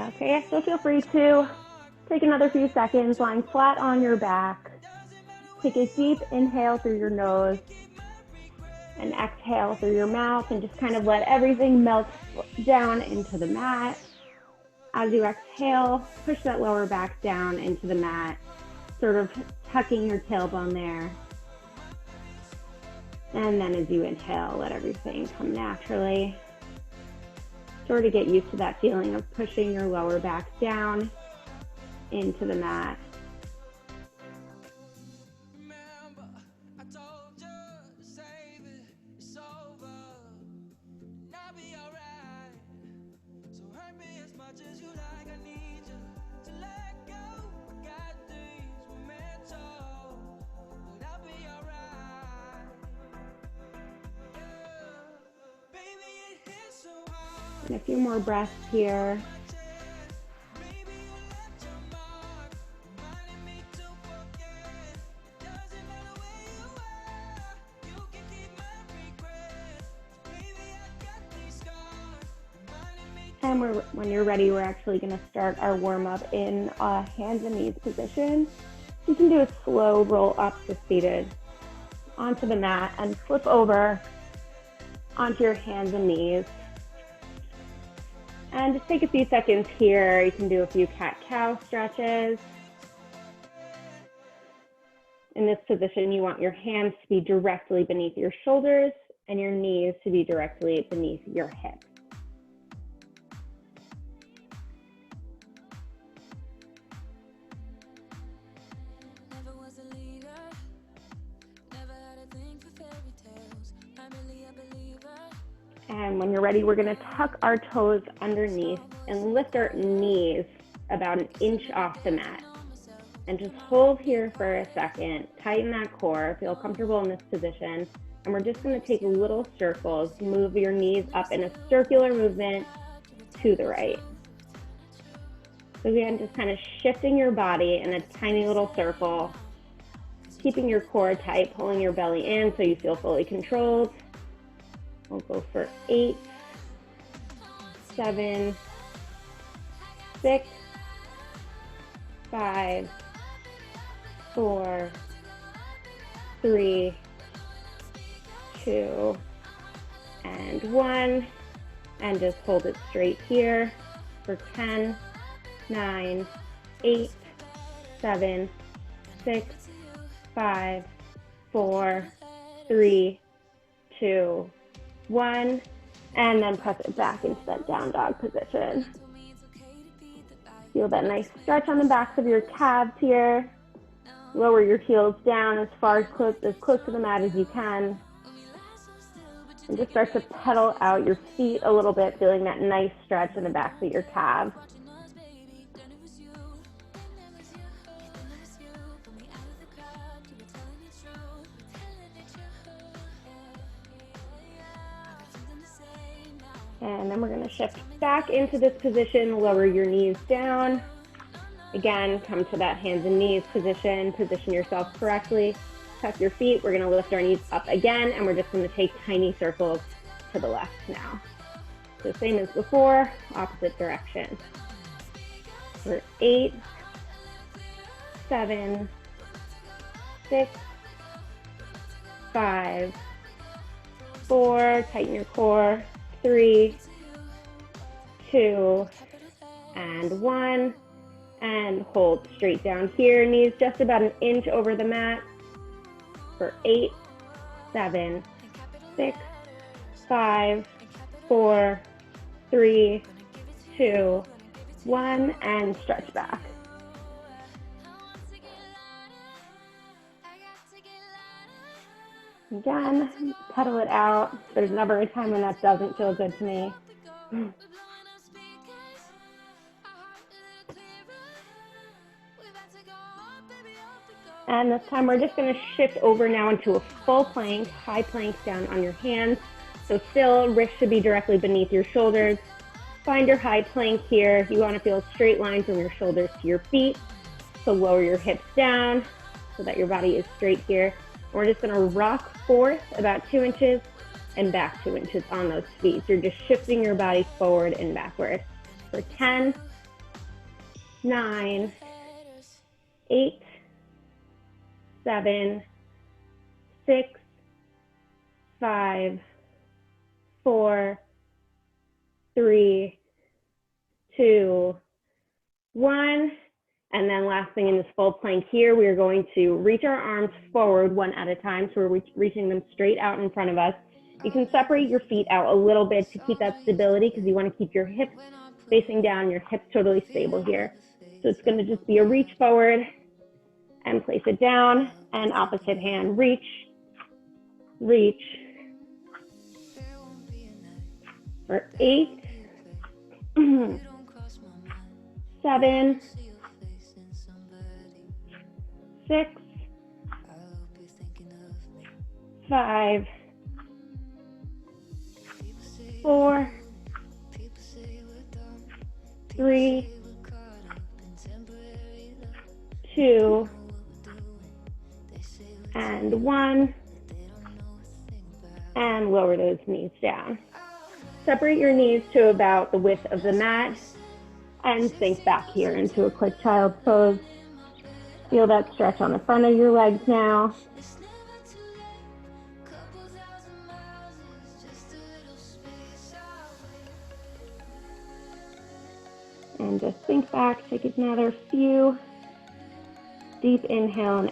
Okay, so feel free to take another few seconds lying flat on your back. Take a deep inhale through your nose and exhale through your mouth, and just kind of let everything melt down into the mat. As you exhale, push that lower back down into the mat, sort of tucking your tailbone there. And then as you inhale, let everything come naturally. Sort of get used to that feeling of pushing your lower back down into the mat. And a few more breaths here. And when you're ready, we're actually going to start our warm-up in a hands and knees position. You can do a slow roll up to seated onto the mat and flip over onto your hands and knees. And just take a few seconds here. You can do a few cat-cow stretches. In this position, you want your hands to be directly beneath your shoulders and your knees to be directly beneath your hips. And when you're ready, we're going to tuck our toes underneath and lift our knees about an inch off the mat. And just hold here for a second, tighten that core, feel comfortable in this position. And we're just going to take little circles, move your knees up in a circular movement to the right. So again, just kind of shifting your body in a tiny little circle, keeping your core tight, pulling your belly in so you feel fully controlled. We'll go for 8, 7, 6, 5, 4, 3, 2, and 1. And just hold it straight here for 10, 9, 8, 7, 6, 5, 4, 3, 2, 1, and then press it back into that down dog position. Feel that nice stretch on the backs of your calves here. Lower your heels down as close to the mat as you can. And just start to pedal out your feet a little bit, feeling that nice stretch in the backs of your calves. And then we're going to shift back into this position, lower your knees down. Again, come to that hands and knees position, position yourself correctly. Tuck your feet, we're going to lift our knees up again, and we're just going to take tiny circles to the left now. So same as before, opposite direction. For 8, 7, 6, 5, 4, tighten your core, 3, 2, and 1, and hold straight down here, knees just about an inch over the mat for 8, 7, 6, 5, 4, 3, 2, 1, and stretch back. Again, pedal it out. There's never a time when that doesn't feel good to me. And this time we're just going to shift over now into a full plank, high plank down on your hands. So still, wrists should be directly beneath your shoulders. Find your high plank here. You want to feel a straight line from your shoulders to your feet. So lower your hips down so that your body is straight here. We're just going to rock forth about 2 inches and back 2 inches on those feet. You're just shifting your body forward and backward for 10, 9, 8, 7, 6, 5, 4, 3, 2, 1. And then last thing in this full plank here, we are going to reach our arms forward one at a time. So we're reaching them straight out in front of us. You can separate your feet out a little bit to keep that stability because you want to keep your hips facing down, your hips totally stable here. So it's going to just be a reach forward and place it down, and opposite hand, reach, reach. For 8, 7, 6, 5, 4, 3, 2, and 1. And lower those knees down. Separate your knees to about the width of the mat and sink back here into a quick child's pose. Feel that stretch on the front of your legs now. And just sink back, take another few deep inhale and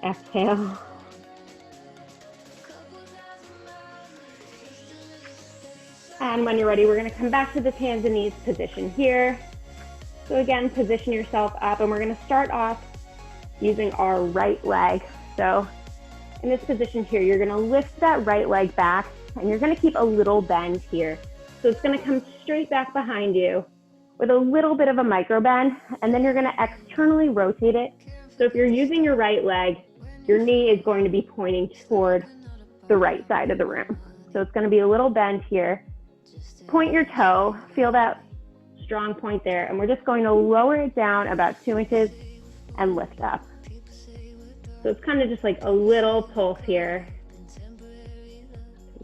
exhale. And when you're ready, we're going to come back to this hands and knees position here. So again, position yourself up, and we're going to start off using our right leg. So in this position here, you're going to lift that right leg back, and you're going to keep a little bend here. So it's going to come straight back behind you with a little bit of a micro bend, and then you're going to externally rotate it. So if you're using your right leg, your knee is going to be pointing toward the right side of the room. So it's going to be a little bend here. Point your toe, feel that strong point there, and we're just going to lower it down about 2 inches and lift up. So it's kind of just like a little pulse here.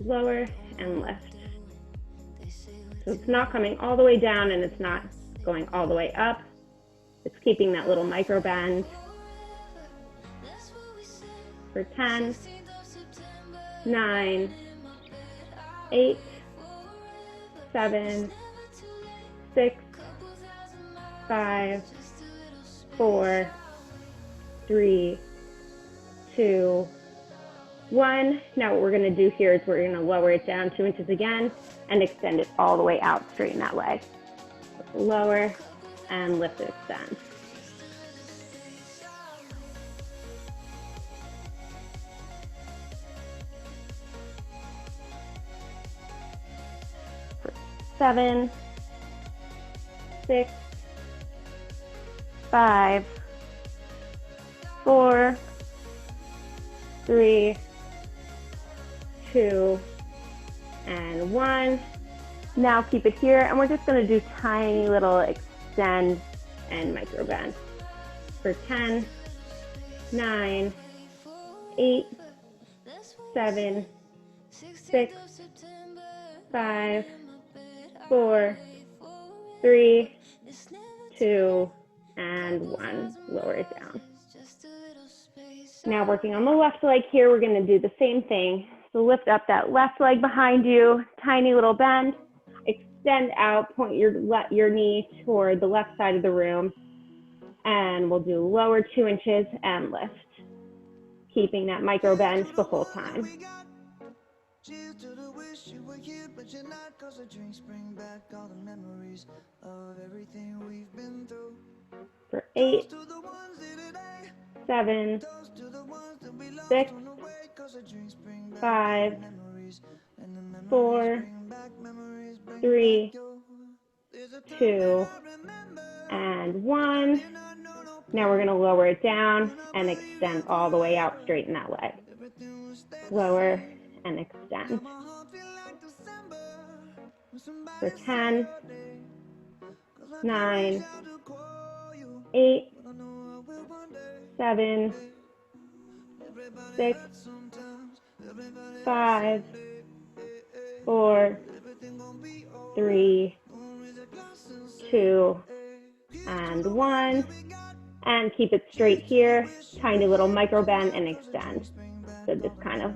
Lower and lift. So it's not coming all the way down and it's not going all the way up. It's keeping that little micro bend. For 10, 9, 8, 7, 6, 5, 4, 3, 2, 1. Now what we're going to do here is we're going to lower it down 2 inches again and extend it all the way out, straighten that leg. Lower and lift and extend. For 7, 6, 5, 4, 3, 2, and 1. Now keep it here, and we're just going to do tiny little extend and micro bend. For 10, 9, 8, 7, 6, 5, 4, 3, 2, and 1. Lower it down. Now working on the left leg here, we're going to do the same thing. So lift up that left leg behind you, tiny little bend, extend out, point your knee toward the left side of the room, and we'll do lower 2 inches and lift, keeping that micro bend the whole time. For 8, 7, 6, 5, 4, 3, 2, and 1. Now we're going to lower it down and extend all the way out, straighten that leg. Lower and extend. For 10, 9, 8, 7, 6, 5, 4, 3, 2, and 1, and keep it straight here. Tiny little micro bend and extend. So just kind of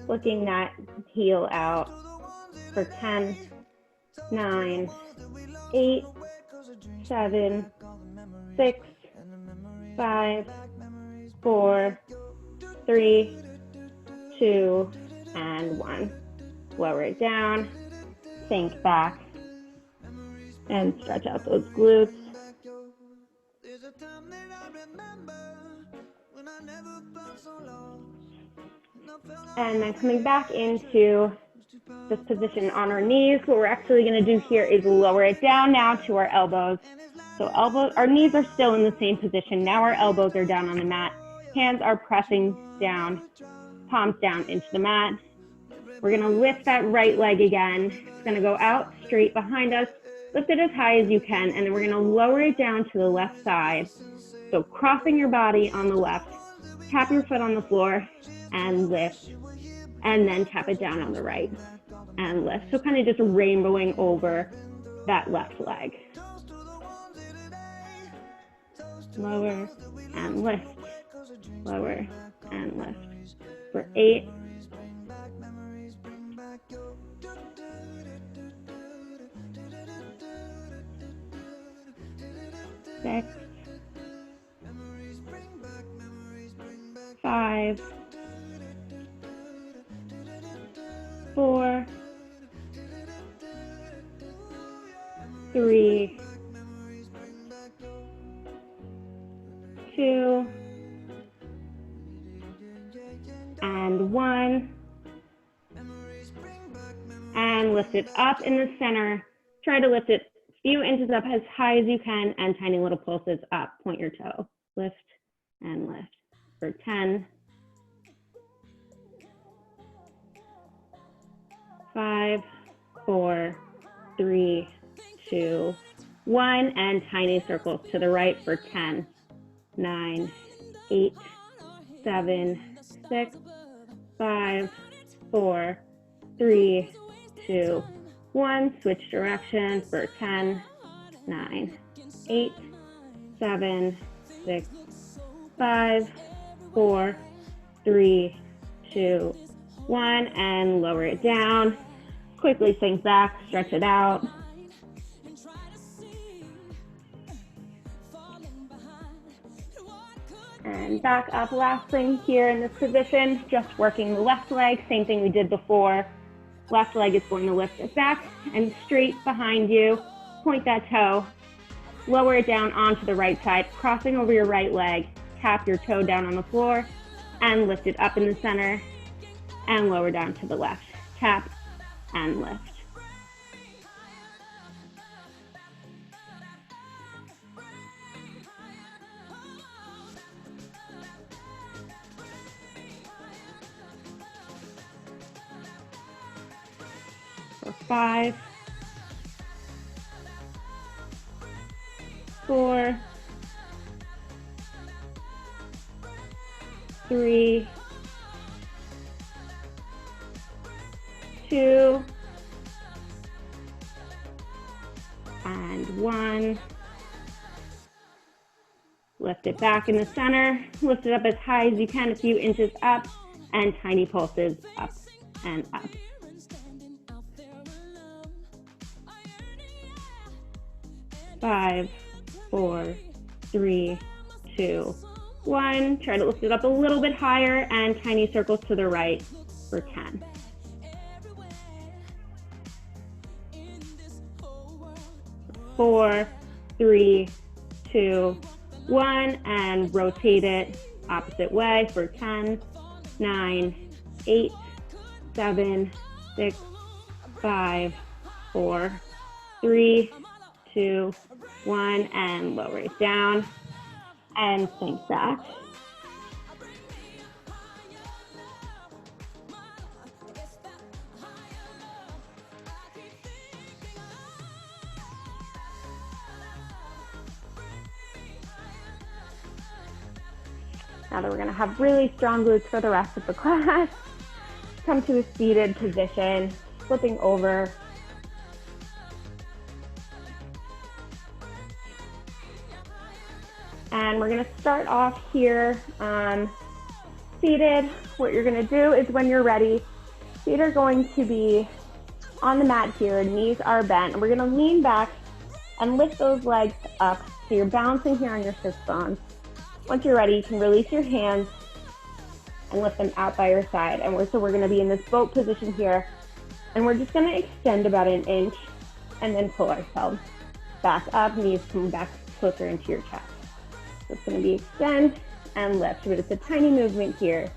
flicking that heel out for 10, 9, 8, 7, 6, 5, 4, 3, 2, and 1. Lower it down, sink back, and stretch out those glutes. And then coming back into this position on our knees, what we're actually going to do here is lower it down now to our elbows. So our knees are still in the same position. Now our elbows are down on the mat. Hands are pressing down, palms down into the mat. We're going to lift that right leg again. It's going to go out straight behind us. Lift it as high as you can, and then we're going to lower it down to the left side. So crossing your body on the left, tap your foot on the floor and lift, and then tap it down on the right and lift. So kind of just rainbowing over that left leg. Lower and lift, lower and lift. For 8, 6, 5, 4, 3, 2, and 1. And lift it up in the center. Try to lift it a few inches up as high as you can, and tiny little pulses up. Point your toe. Lift and lift. For 10, 5, 4, 3, 2, 1, and tiny circles to the right for 10, 9, 8, 7, 6, 5, 4, 3, 2, 1. Switch direction for 10, 9, 8, 7, 6, 5, 4, 3, 2, 1, and lower it down. Quickly sink back, stretch it out. And back up. Last thing here in this position, just working the left leg, same thing we did before. Left leg is going to lift it back and straight behind you. Point that toe, lower it down onto the right side, crossing over your right leg. Tap your toe down on the floor and lift it up in the center and lower down to the left. Tap and lift. For 5, 4, 3, 2, and 1. Lift it back in the center. Lift it up as high as you can, a few inches up, and tiny pulses up and up. Five, 4, 3, 2, 1. Try to lift it up a little bit higher and tiny circles to the right for 10. Four, 3, 2, 1, and rotate it opposite way for 10, 9, 8, 7, 6, 5, 4, 3, 2, 1, and lower it down and sink back. Now that we're going to have really strong glutes for the rest of the class, come to a seated position, flipping over. And we're gonna start off here seated. What you're gonna do is when you're ready, feet are going to be on the mat here, knees are bent, and we're gonna lean back and lift those legs up. So you're balancing here on your sit bones. Once you're ready, you can release your hands and lift them out by your side. And we're gonna be in this boat position here, and we're just gonna extend about an inch and then pull ourselves back up, knees come back closer into your chest. So it's gonna be extend and lift, but it's a tiny movement here.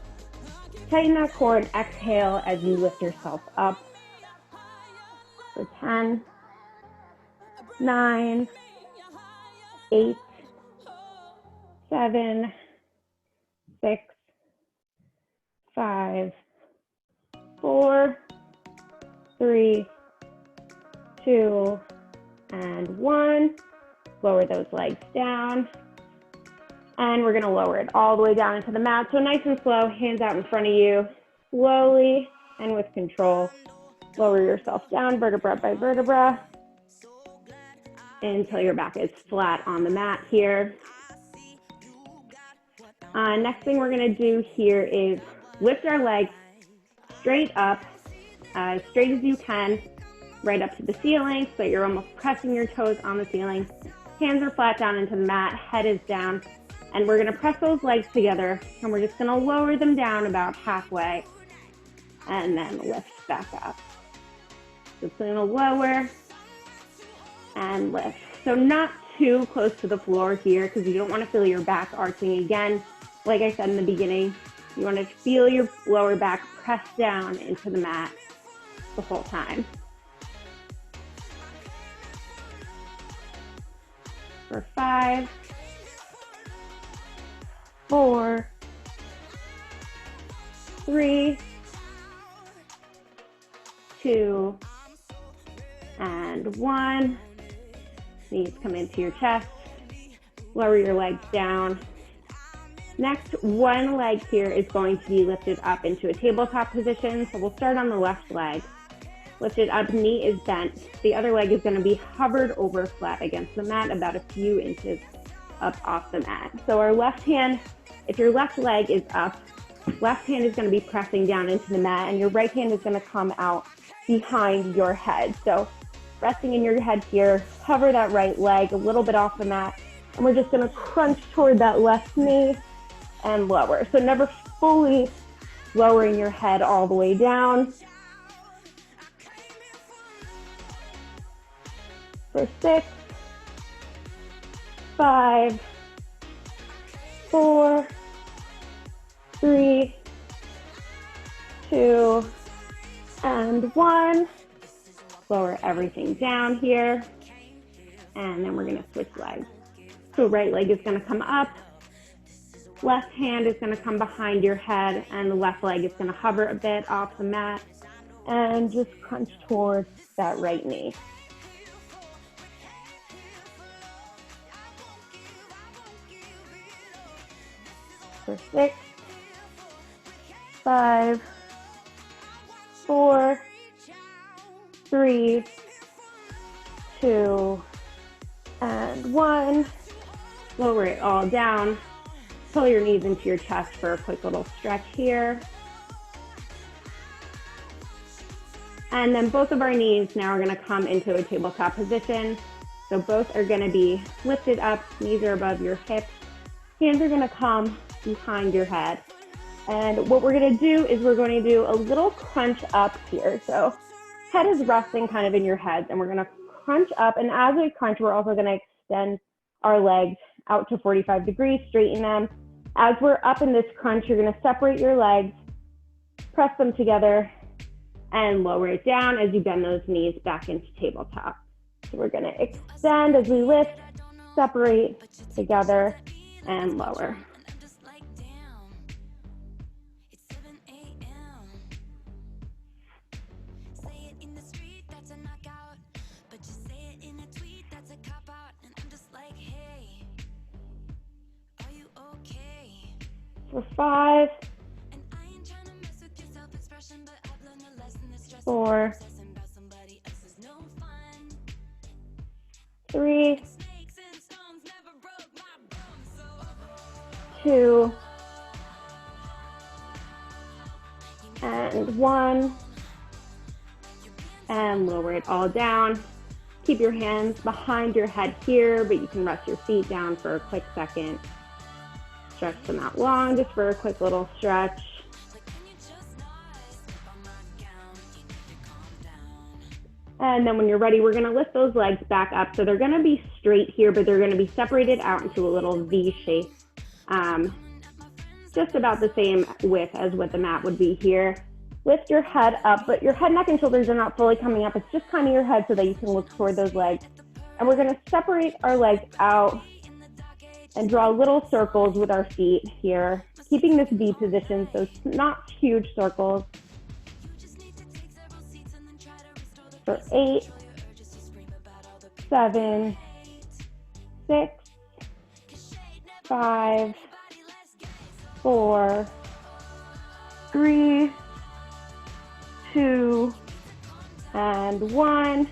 Tighten that core and exhale as you lift yourself up. So 10, 9, 8, 7, 6, 5, 4, 3, 2, and 1. Lower those legs down. And we're gonna lower it all the way down into the mat. So nice and slow, hands out in front of you. Slowly and with control, lower yourself down vertebra by vertebra until your back is flat on the mat here. Next thing we're gonna do here is lift our legs straight up, as straight as you can, right up to the ceiling, so that you're almost pressing your toes on the ceiling. Hands are flat down into the mat, head is down, and we're gonna press those legs together, and we're just gonna lower them down about halfway, and then lift back up. So it's gonna lower and lift. So not too close to the floor here, because you don't wanna feel your back arching again. Like I said in the beginning, you wanna feel your lower back press down into the mat the whole time. For 5, 4, 3, 2, and 1. Knees come into your chest. Lower your legs down. Next, one leg here is going to be lifted up into a tabletop position. So we'll start on the left leg. Lifted up, knee is bent. The other leg is going to be hovered over flat against the mat, about a few inches up off the mat. So our left hand, if your left leg is up, left hand is going to be pressing down into the mat, and your right hand is going to come out behind your head. So resting in your head here, hover that right leg a little bit off the mat, and we're just going to crunch toward that left knee and lower. So never fully lowering your head all the way down. For 6, 5, 4, 3, 2, and 1. Lower everything down here. And then we're gonna switch legs. So right leg is gonna come up. Left hand is gonna come behind your head, and the left leg is gonna hover a bit off the mat and just crunch towards that right knee. For 6, 5, 4, 3, 2, and 1. Lower it all down. Pull your knees into your chest for a quick little stretch here. And then both of our knees now are going to come into a tabletop position. So both are going to be lifted up, knees are above your hips. Hands are going to come behind your head. And what we're going to do is we're going to do a little crunch up here. So head is resting kind of in your head, and we're going to crunch up. And as we crunch, we're also going to extend our legs out to 45 degrees, straighten them. As we're up in this crunch, you're going to separate your legs, press them together, and lower it down as you bend those knees back into tabletop. So we're going to extend as we lift, separate together, and lower. For 5, 4, 3, 2, and 1, and lower it all down. Keep your hands behind your head here, but you can rest your feet down for a quick second. Stretch them out long just for a quick little stretch. And then when you're ready, we're gonna lift those legs back up. So they're gonna be straight here, but they're gonna be separated out into a little V shape. Just about the same width as what the mat would be here. Lift your head up, but your head, neck, and shoulders are not fully coming up. It's just kind of your head so that you can look toward those legs. And we're gonna separate our legs out and draw little circles with our feet here, keeping this V position, so it's not huge circles. For 8, 7, 6, 5, 4, 3, 2, and 1.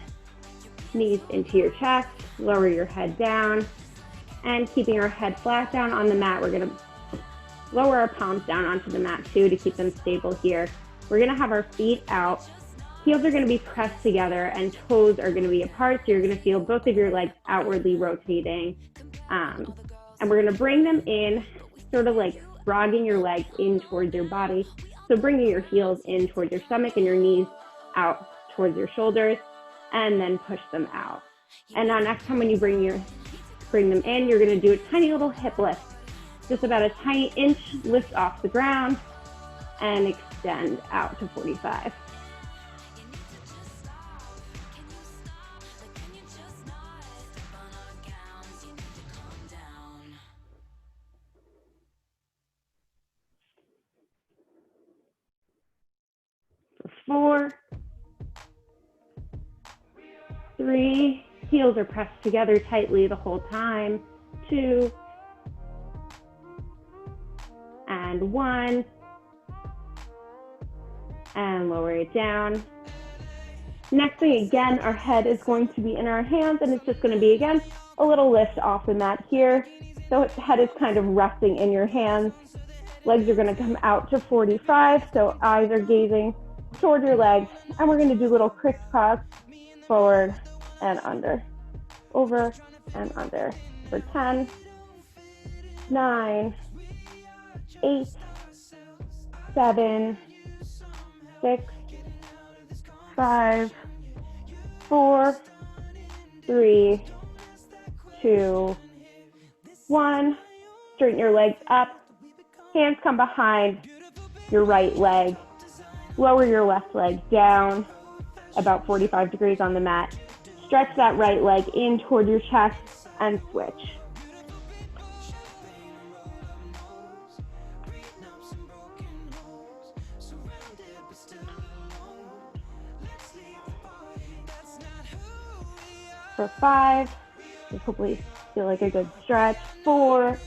Knees into your chest, lower your head down, and keeping our head flat down on the mat, we're gonna lower our palms down onto the mat too to keep them stable here. We're gonna have our feet out, heels are gonna be pressed together, and toes are gonna be apart, so you're gonna feel both of your legs outwardly rotating. And we're gonna bring them in, sort of like frogging your legs in towards your body. So bringing your heels in towards your stomach and your knees out towards your shoulders, and then push them out. And now next time when you bring them in, you're gonna do a tiny little hip lift, just about a tiny inch lift off the ground, and extend out to 45. For 4, 3, heels are pressed together tightly the whole time. 2, and 1, and lower it down. Next thing, again, our head is going to be in our hands, and it's just going to be, again, a little lift off the mat here. So head is kind of resting in your hands. Legs are going to come out to 45, so eyes are gazing toward your legs, and we're going to do little crisscross, forward and under, over and under, for 10, 9, 8, 7, 6, 5, 4, 3, 2, 1. Straighten your legs up. Hands come behind your right leg. Lower your left leg down about 45 degrees on the mat. Stretch that right leg in toward your chest and switch. For 5, you hopefully feel like a good stretch. 4,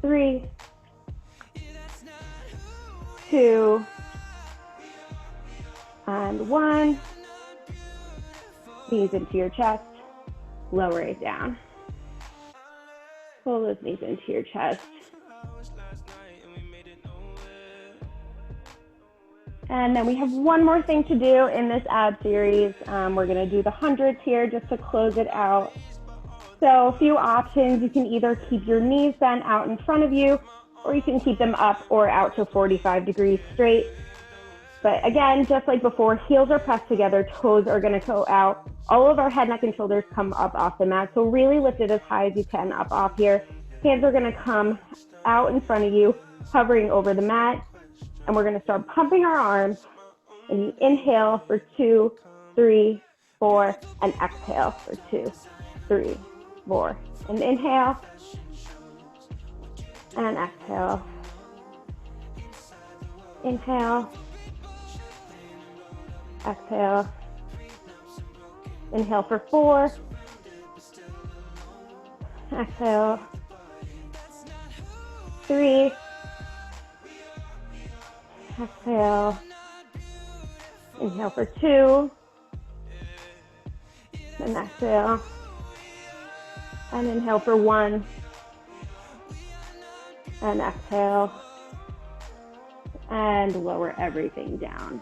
3, 2, and 1. Knees into your chest, lower it down. Pull those knees into your chest. And then we have one more thing to do in this ab series. We're gonna do the hundreds here just to close it out. So a few options. You can either keep your knees bent out in front of you, or you can keep them up or out to 45 degrees straight. But again, just like before, heels are pressed together, toes are gonna go out. All of our head, neck, and shoulders come up off the mat. So really lift it as high as you can up off here. Hands are gonna come out in front of you, hovering over the mat. And we're gonna start pumping our arms. And you inhale for 2, 3, 4, and exhale for 2, 3, 4. And inhale, and exhale. Inhale, exhale. Inhale for 4. Exhale. 3. Exhale. Inhale for 2. And exhale. And inhale for 1. And exhale. And lower everything down.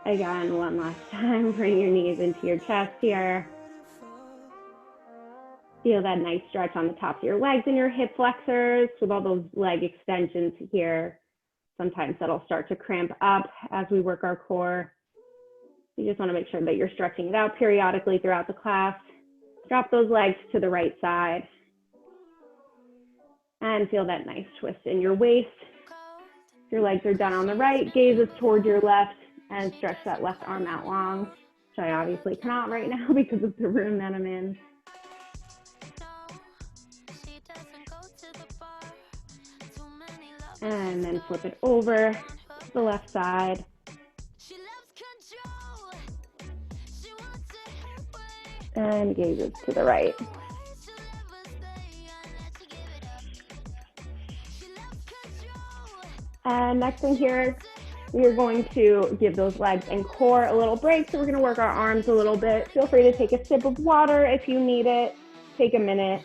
Again, one last time, bring your knees into your chest here. Feel that nice stretch on the tops of your legs and your hip flexors with all those leg extensions here. Sometimes that'll start to cramp up as we work our core. You just want to make sure that you're stretching it out periodically throughout the class. Drop those legs to the right side. And feel that nice twist in your waist. If your legs are done on the right, gaze is toward your left, and stretch that left arm out long, which I obviously cannot right now because of the room that I'm in. And then flip it over to the left side. And gazes to the right. And next thing here, we are going to give those legs and core a little break. So we're going to work our arms a little bit. Feel free to take a sip of water if you need it. Take a minute.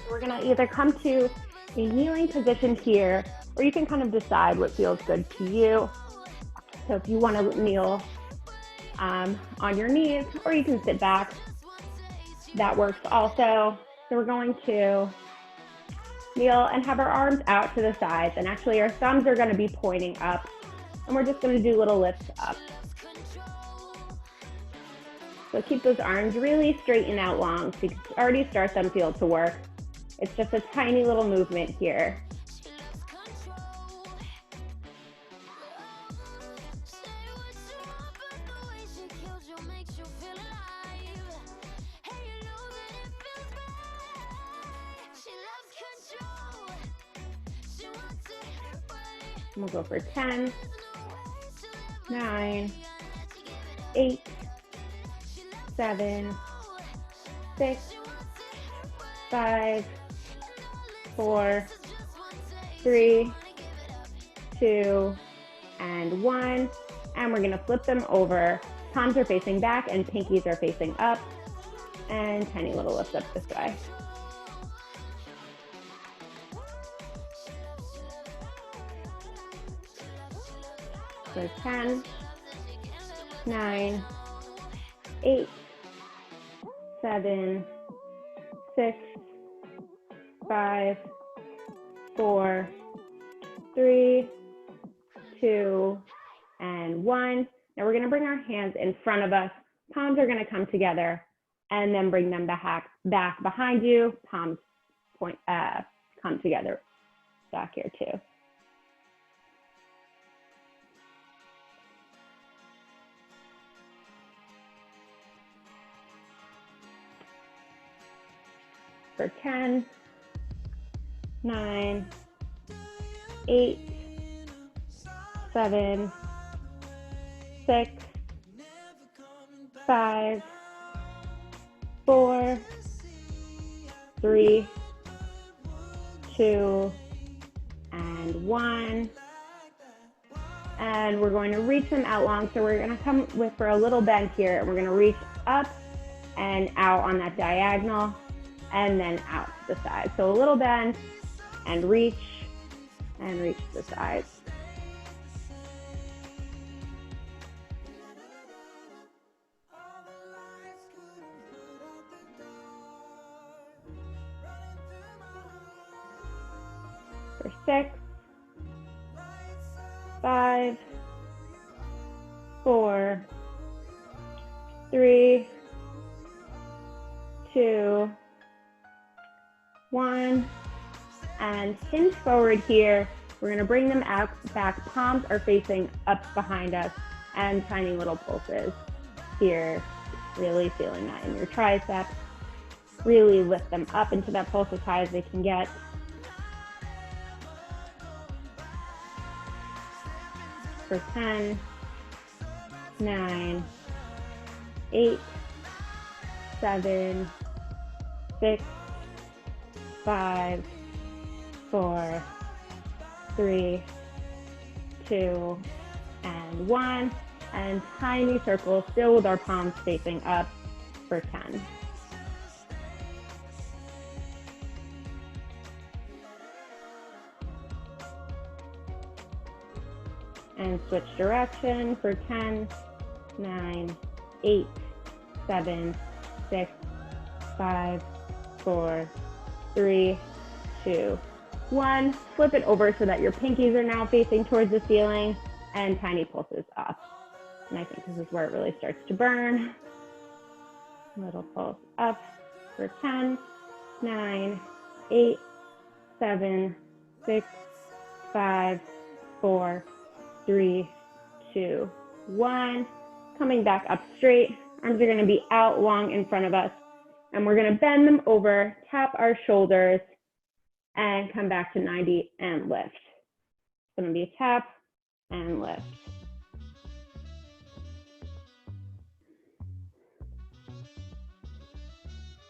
We're going to either come to a kneeling position here, or you can kind of decide what feels good to you. So if you want to kneel on your knees, or you can sit back, that works also. So we're going to kneel and have our arms out to the sides, and actually our thumbs are going to be pointing up, and we're just going to do little lifts up. So keep those arms really straight and out long, so you can already start them feel to work. It's just a tiny little movement here. We'll go for 10, 9, 8, 7, 6, 5, 4, 3, 2, and 1. And we're going to flip them over. Palms are facing back and pinkies are facing up. And tiny little lift up this way. So 10, 9, 8, 7, 6, 5, 4, 3, 2, and 1. Now we're going to bring our hands in front of us. Palms are going to come together, and then bring them back behind you. Palms come together back here too. For 10, 9, 8, 7, 6, 5, 4, 3, 2, and 1. And we're going to reach them out long. So we're going to come for a little bend here, and we're going to reach up and out on that diagonal, and then out to the side. So a little bend and reach to the sides. For 6, 5, 4, 3, 2, 1, and hinge forward here. We're going to bring them out back. Palms are facing up behind us, and tiny little pulses here. Really feeling that in your triceps. Really lift them up into that pulse as high as they can get. For 10, 9, 8, 7, 6, 5, 4, 3, 2, and 1. And tiny circles, still with our palms facing up for 10. And switch direction for 10, 9, 8, 7, 6, 5, 4, 3, 2, 1. Flip it over so that your pinkies are now facing towards the ceiling, and tiny pulses up. And I think this is where it really starts to burn. Little pulse up for 10, 9, 8, 7, 6, 5, 4, 3, 2, 1. Coming back up straight. Arms are going to be out long in front of us. And we're going to bend them over, tap our shoulders, and come back to 90 and lift. It's going to be a tap and lift.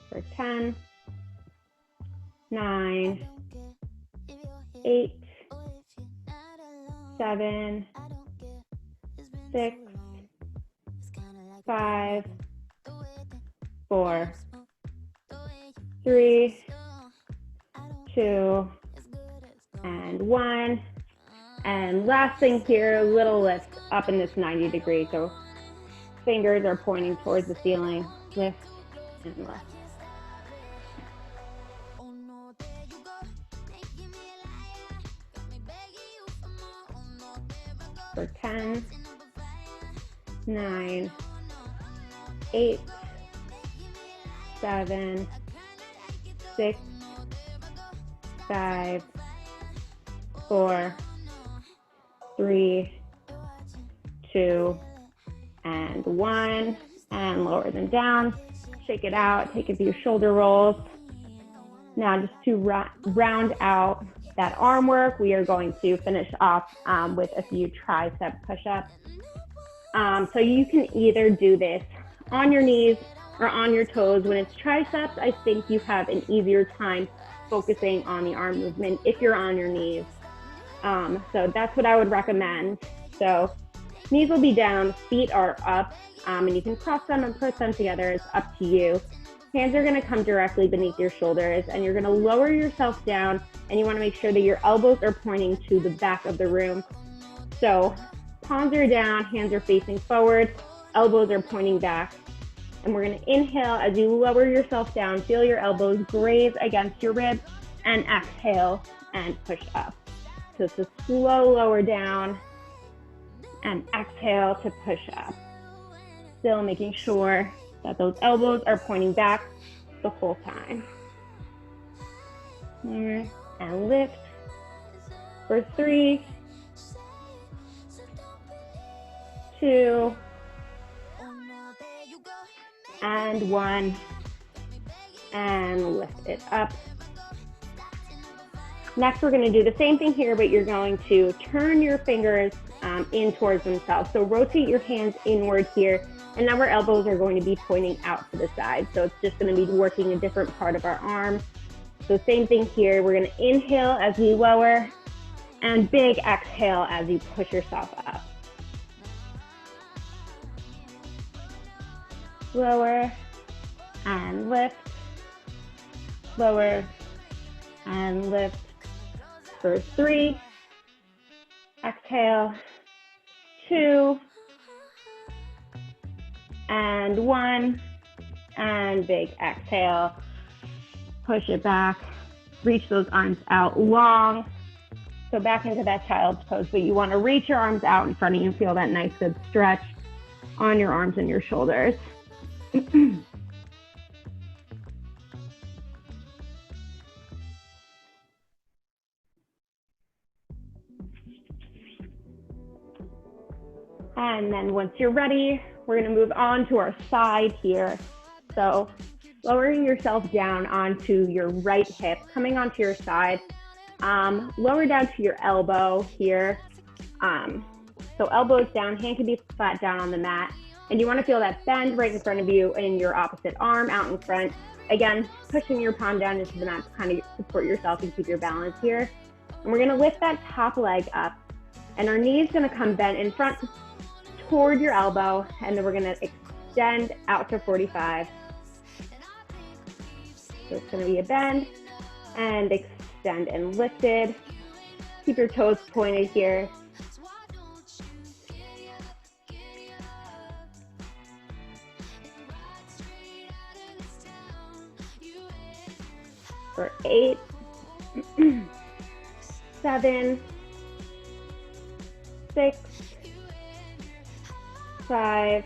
For 10, 9, 8, 7, 6, 5, 4, 3, 2, and 1. And last thing here, little lift up in this 90 degree. So fingers are pointing towards the ceiling. Lift and lift. For 10, 9, 8, 7, 6, 5, 4, 3, 2, and 1. And lower them down. Shake it out. Take a few shoulder rolls. Now just to round out that arm work, we are going to finish off with a few tricep push-ups. So you can either do this on your knees or on your toes. When it's triceps, I think you have an easier time focusing on the arm movement if you're on your knees. So that's what I would recommend. So knees will be down, feet are up, and you can cross them and press them together. It's up to you. Hands are going to come directly beneath your shoulders, and you're going to lower yourself down, and you want to make sure that your elbows are pointing to the back of the room. So palms are down, hands are facing forward, elbows are pointing back. And we're going to inhale as you lower yourself down, feel your elbows graze against your ribs, and exhale and push up. So it's a slow lower down and exhale to push up. Still making sure that those elbows are pointing back the whole time. And lift for 3, 2, and 1, and lift it up. Next, we're going to do the same thing here, but you're going to turn your fingers in towards themselves. So rotate your hands inward here, and now our elbows are going to be pointing out to the side. So it's just going to be working a different part of our arm. So same thing here. We're going to inhale as we lower, and big exhale as you push yourself up. Lower and lift, lower and lift for 3, exhale, 2, and 1, and big exhale, push it back, reach those arms out long, so back into that child's pose, but you want to reach your arms out in front of you, feel that nice good stretch on your arms and your shoulders. And then once you're ready, we're going to move on to our side here. So lowering yourself down onto your right hip, coming onto your side, lower down to your elbow here. So elbows down, hand can be flat down on the mat. And you want to feel that bend right in front of you and your opposite arm out in front. Again, pushing your palm down into the mat to kind of support yourself and keep your balance here. And we're going to lift that top leg up. And our knee is going to come bent in front toward your elbow. And then we're going to extend out to 45. So it's going to be a bend and extend and lifted. Keep your toes pointed here. For 8, 7, 6, 5,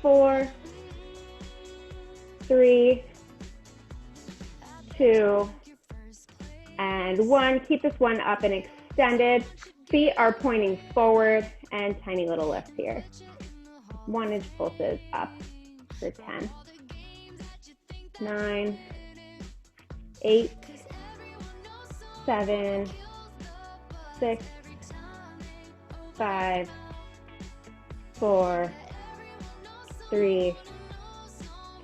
4, 3, 2, and 1. Keep this one up and extended. Feet are pointing forward and tiny little lift here. 1-inch pulses up for 10, 9, 8, 7, 6, 5, 4, 3,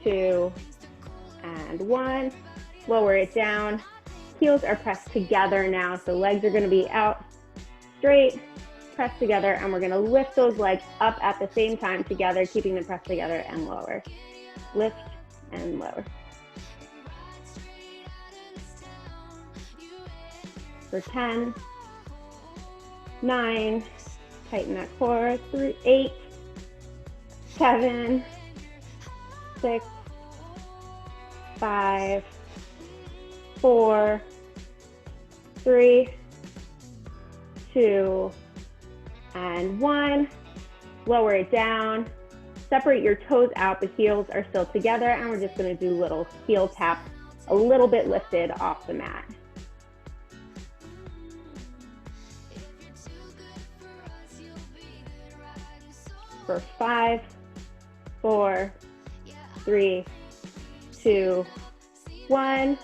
2, and 1. Lower it down. Heels are pressed together now, so legs are going to be out straight, pressed together, and we're going to lift those legs up at the same time together, keeping them pressed together and lower. Lift and lower. For 10, 9, tighten that core, 8, 7, 6, 5, 4, 3, 2, and 1. Lower it down. Separate your toes out, the heels are still together, and we're just going to do little heel taps, a little bit lifted off the mat. For 5, 4, 3, 2, 1.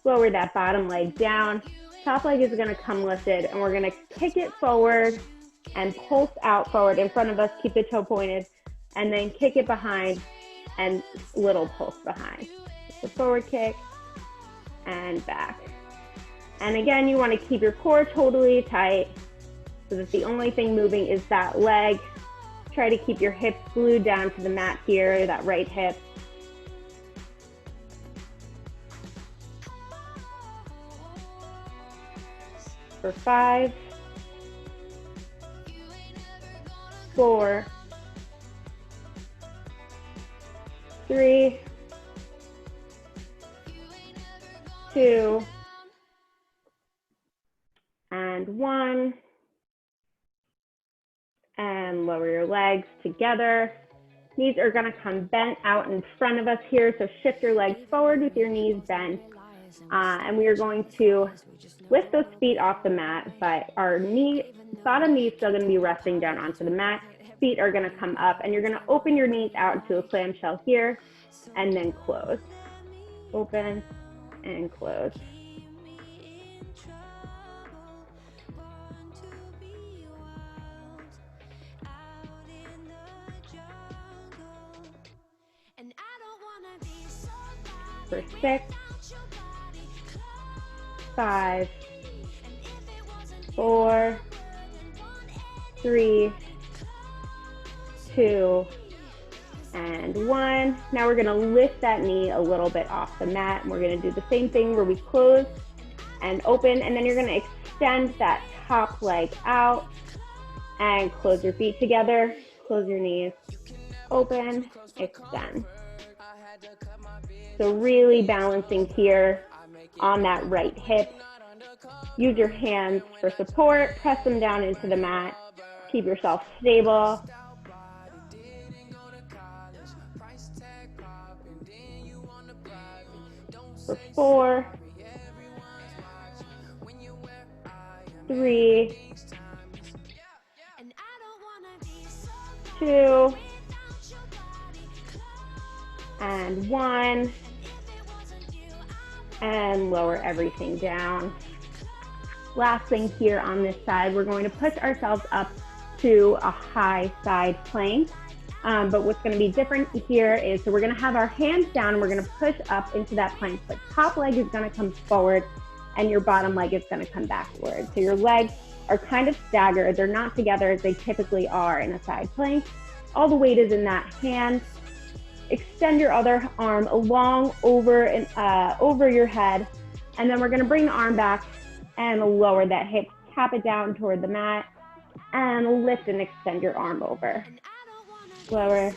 Lower that bottom leg down. Top leg is going to come lifted, and we're going to kick it forward and pulse out forward in front of us. Keep the toe pointed, and then kick it behind and little pulse behind. So forward kick and back. And again, you want to keep your core totally tight so that the only thing moving is that leg. Try to keep your hips glued down to the mat here, that right hip. For 5, 4, 3, 2, and 1. And lower your legs together. Knees are going to come bent out in front of us here, so shift your legs forward with your knees bent. And we are going to lift those feet off the mat, but our bottom knee is still going to be resting down onto the mat. Feet are going to come up, and you're going to open your knees out into a clamshell here, and then close. Open and close. For 6, 5, 4, 3, 2, and 1. Now we're going to lift that knee a little bit off the mat, and we're going to do the same thing where we close and open, and then you're going to extend that top leg out and close your feet together, close your knees, open, extend. So really balancing here on that right hip. Use your hands for support, press them down into the mat, keep yourself stable. For 4, 3, 2, and 1, and lower everything down. Last thing here on this side, we're going to push ourselves up to a high side plank. But what's going to be different here is, so we're going to have our hands down and we're going to push up into that plank, but top leg is going to come forward and your bottom leg is going to come backward. So your legs are kind of staggered. They're not together as they typically are in a side plank. All the weight is in that hand. Extend your other arm along over and over your head. And then we're going to bring the arm back and lower that hip, tap it down toward the mat, and lift and extend your arm over. Lower,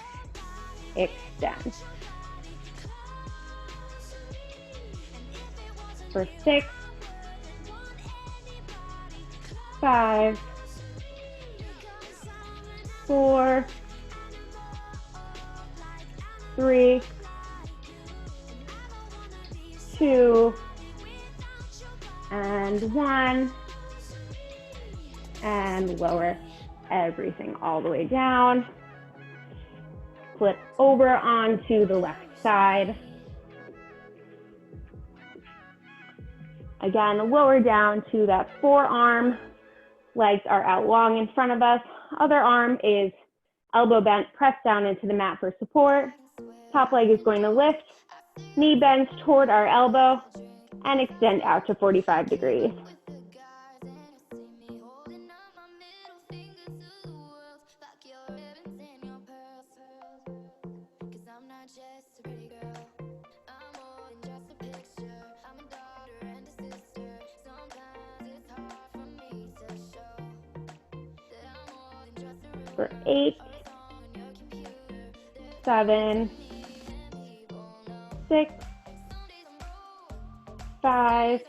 extend. For 6, 5, 4, 3, 2, and 1, and lower everything all the way down. Flip over onto the left side. Again, lower down to that forearm. Legs are out long in front of us. Other arm is elbow bent, press down into the mat for support. Top leg is going to lift. Knee bends toward our elbow and extend out to 45 degrees. For 8, 7, 6, 5,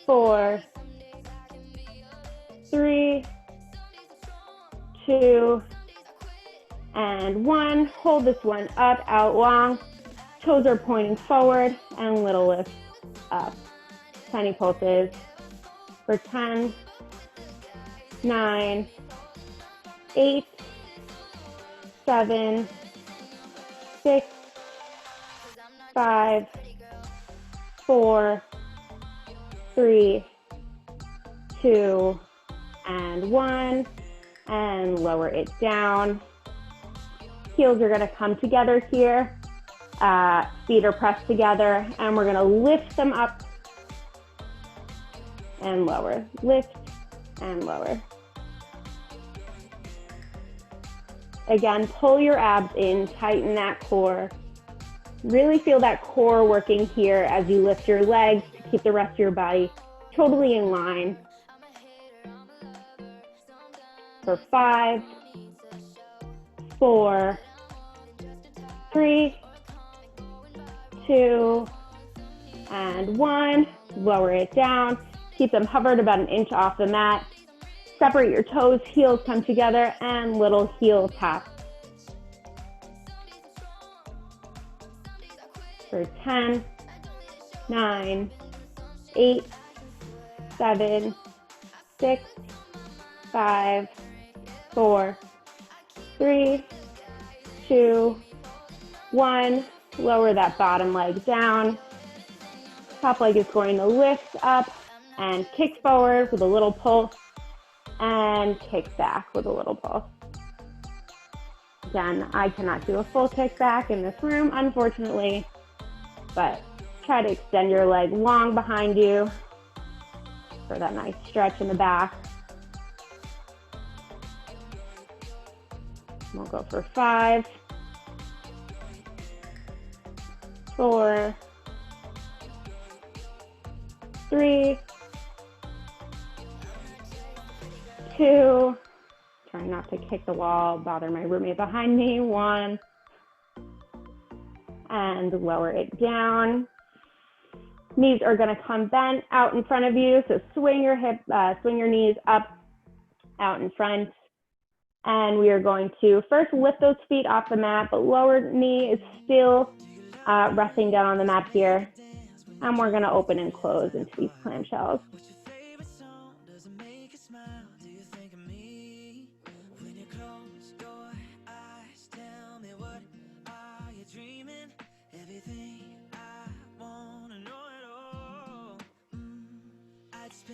4, 3, 2, and 1. Hold this one up, out long. Toes are pointing forward and little lift up. Tiny pulses for 10, 9, 8, 7, 6, 5, 4, 3, 2, and 1, and lower it down. Heels are going to come together here. Feet are pressed together, and we're going to lift them up and lower. Lift and lower. Again, pull your abs in, tighten that core. Really feel that core working here as you lift your legs to keep the rest of your body totally in line. For 5, 4, 3, 2, and 1. Lower it down. Keep them hovered about an inch off the mat. Separate your toes, heels come together, and little heel tap. For 10, 9, 8, 7, 6, 5, 4, 3, 2, 1. Lower that bottom leg down. Top leg is going to lift up and kick forward with a little pulse, and kick back with a little pulse. Again, I cannot do a full kick back in this room, unfortunately, but try to extend your leg long behind you for that nice stretch in the back. We'll go for 5, 4, 3, 2, try not to kick the wall, bother my roommate behind me, 1, and lower it down. Knees are going to come bent out in front of you, so swing your knees up, out in front, and we are going to first lift those feet off the mat, but lower knee is still resting down on the mat here, and we're going to open and close into these clamshells.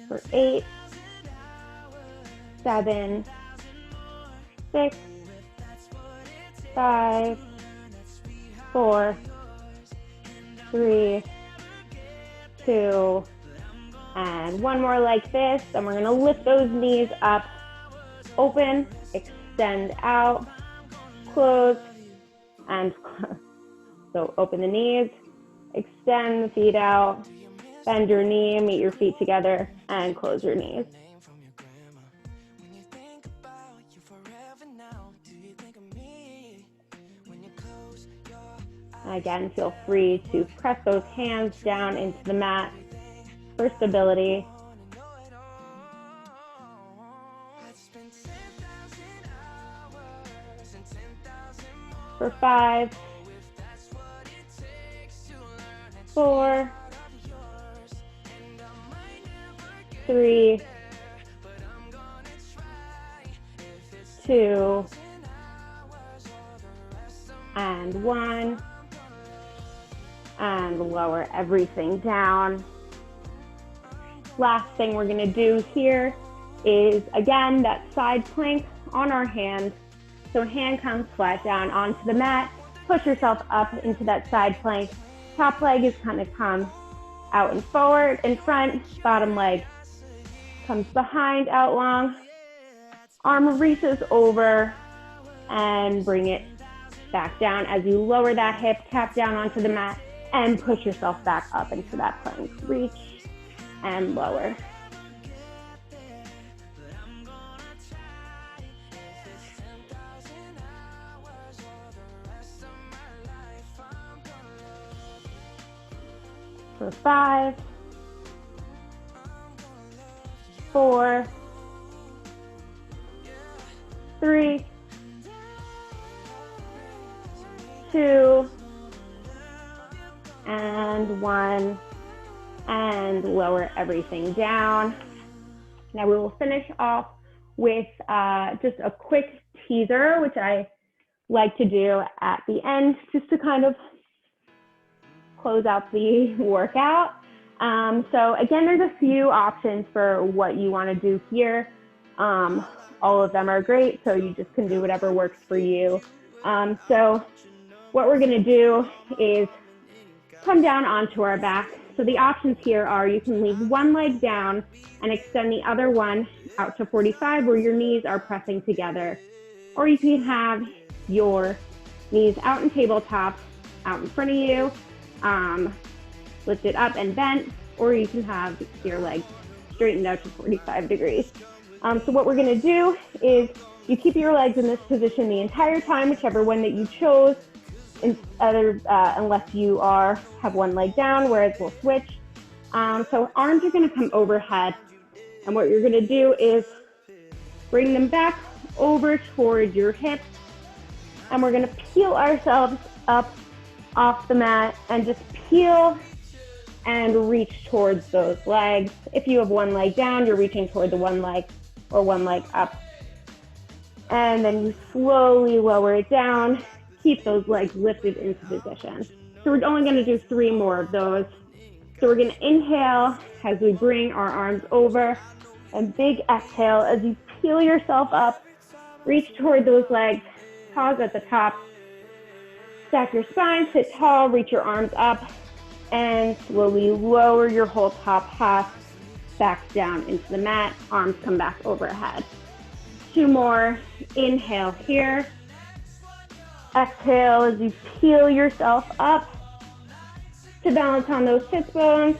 for 8, 7, 6, 5, 4, 3, 2, and one more like this. And we're going to lift those knees up, open, extend out, close, and close. So open the knees, extend the feet out, bend your knee, meet your feet together, and close your knees. Again, feel free to press those hands down into the mat for stability. For 5, 4, 3, 2, and 1. And lower everything down. Last thing we're going to do here is, again, that side plank on our hand. So hand comes flat down onto the mat. Push yourself up into that side plank. Top leg is going to come out and forward, in front. Bottom leg comes behind, out long. Arm reaches over and bring it back down. As you lower that hip, tap down onto the mat and push yourself back up into that plank. Reach and lower. For 5, 4, 3, 2, and 1, and lower everything down. Now we will finish off with just a quick teaser, which I like to do at the end, just to kind of close out the workout. So again, there's a few options for what you want to do here. All of them are great, so you just can do whatever works for you. So what we're going to do is come down onto our back. So the options here are, you can leave one leg down and extend the other one out to 45 where your knees are pressing together. Or you can have your knees out in tabletop, out in front of you, lifted up and bent, or you can have your legs straightened out to 45 degrees. So what we're going to do is you keep your legs in this position the entire time, whichever one that you chose, unless you have one leg down, whereas we'll switch. So arms are going to come overhead, and what you're going to do is bring them back over toward your hips, and we're going to peel ourselves up off the mat and just peel and reach towards those legs. If you have one leg down, you're reaching toward the one leg, or one leg up. And then you slowly lower it down. Keep those legs lifted into position. So we're only going to do 3 more of those. So we're going to inhale as we bring our arms over, and big exhale as you peel yourself up, reach toward those legs, pause at the top, stack your spine, sit tall, reach your arms up, and slowly lower your whole top half back down into the mat. Arms come back overhead. 2 more. Inhale here. Exhale as you peel yourself up to balance on those sit bones.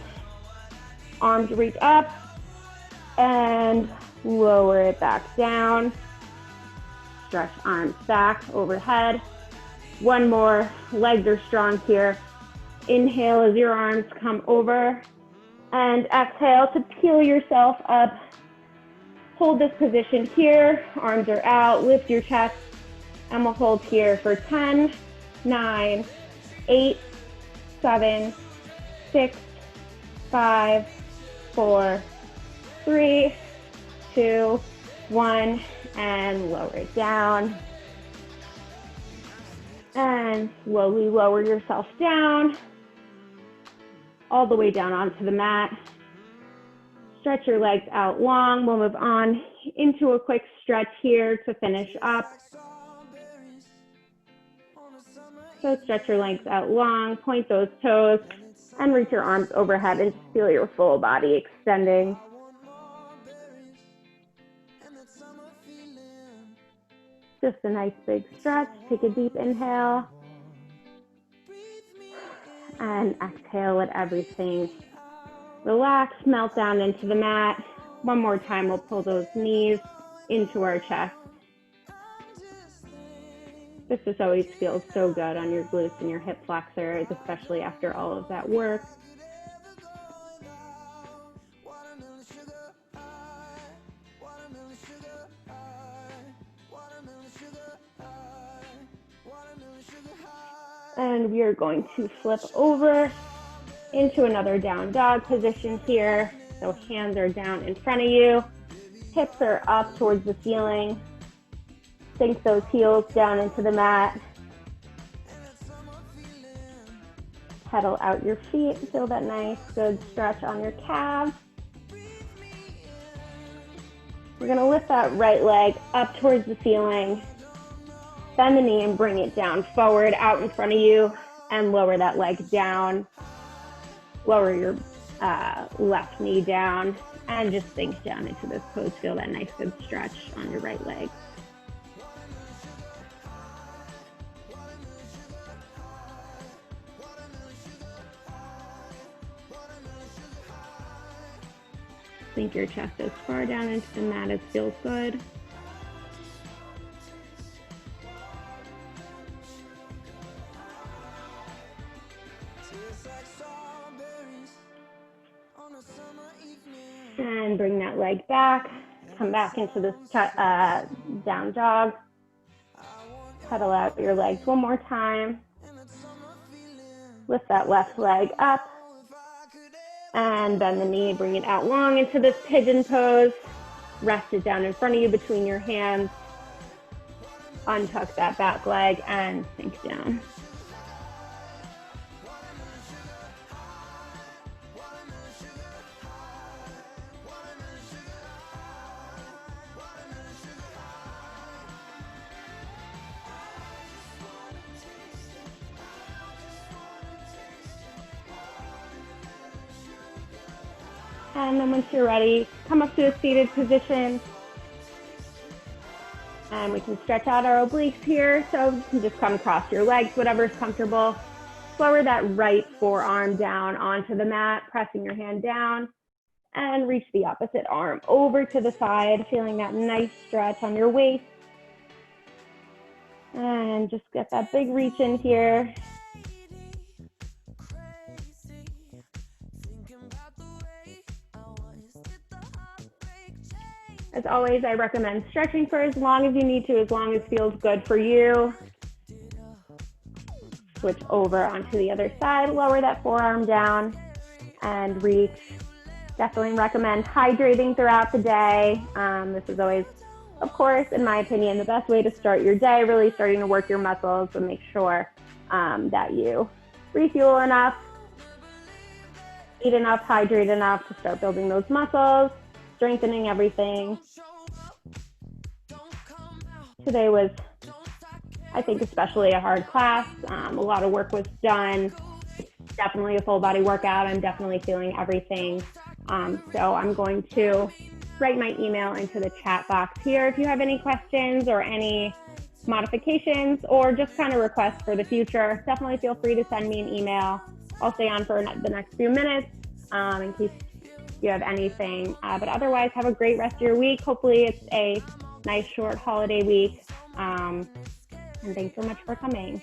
Arms reach up and lower it back down. Stretch arms back overhead. 1 more. Legs are strong here. Inhale as your arms come over, and exhale to peel yourself up. Hold this position here. Arms are out. Lift your chest, and we'll hold here for 10, 9, 8, 7, 6, 5, 4, 3, 2, 1, and lower it down. And slowly lower yourself down, all the way down onto the mat. stretch your legs out long. We'll move on into a quick stretch here to finish up. So stretch your legs out long, point those toes, and reach your arms overhead and feel your full body extending. Just a nice big stretch. Take a deep inhale. And exhale, let everything relax, melt down into the mat. One more time, we'll pull those knees into our chest. This just always feels so good on your glutes and your hip flexors, especially after all of that work. And we are going to flip over into another down dog position here. So hands are down in front of you. Hips are up towards the ceiling. Sink those heels down into the mat. Pedal out your feet. Feel that nice, good stretch on your calves. We're going to lift that right leg up towards the ceiling. Bend the knee and bring it down forward out in front of you and lower that leg down. Lower your left knee down and just sink down into this pose. Feel that nice good stretch on your right leg. Sink your chest as far down into the mat as feels good. And bring that leg back. Come back into this down dog. Pedal out your legs one more time. Lift that left leg up. And bend the knee, bring it out long into this pigeon pose. Rest it down in front of you between your hands. Untuck that back leg and sink down. And then once you're ready, come up to a seated position. And we can stretch out our obliques here. So you can just come across your legs, whatever's comfortable. Lower that right forearm down onto the mat, pressing your hand down. And reach the opposite arm over to the side, feeling that nice stretch on your waist. And just get that big reach in here. As always, I recommend stretching for as long as you need to, as long as feels good for you. Switch over onto the other side, lower that forearm down and reach. Definitely recommend hydrating throughout the day. This is always, of course, in my opinion, the best way to start your day, really starting to work your muscles and make sure that you refuel enough, eat enough, hydrate enough to start building those muscles, strengthening everything. Today was, I think, especially a hard class. A lot of work was done. It's definitely a full body workout. I'm definitely feeling everything. So I'm going to write my email into the chat box here. If you have any questions or any modifications or just kind of requests for the future, definitely feel free to send me an email. I'll stay on for the next few minutes in case you have anything. But otherwise, have a great rest of your week. Hopefully it's a nice short holiday week. And thanks so much for coming.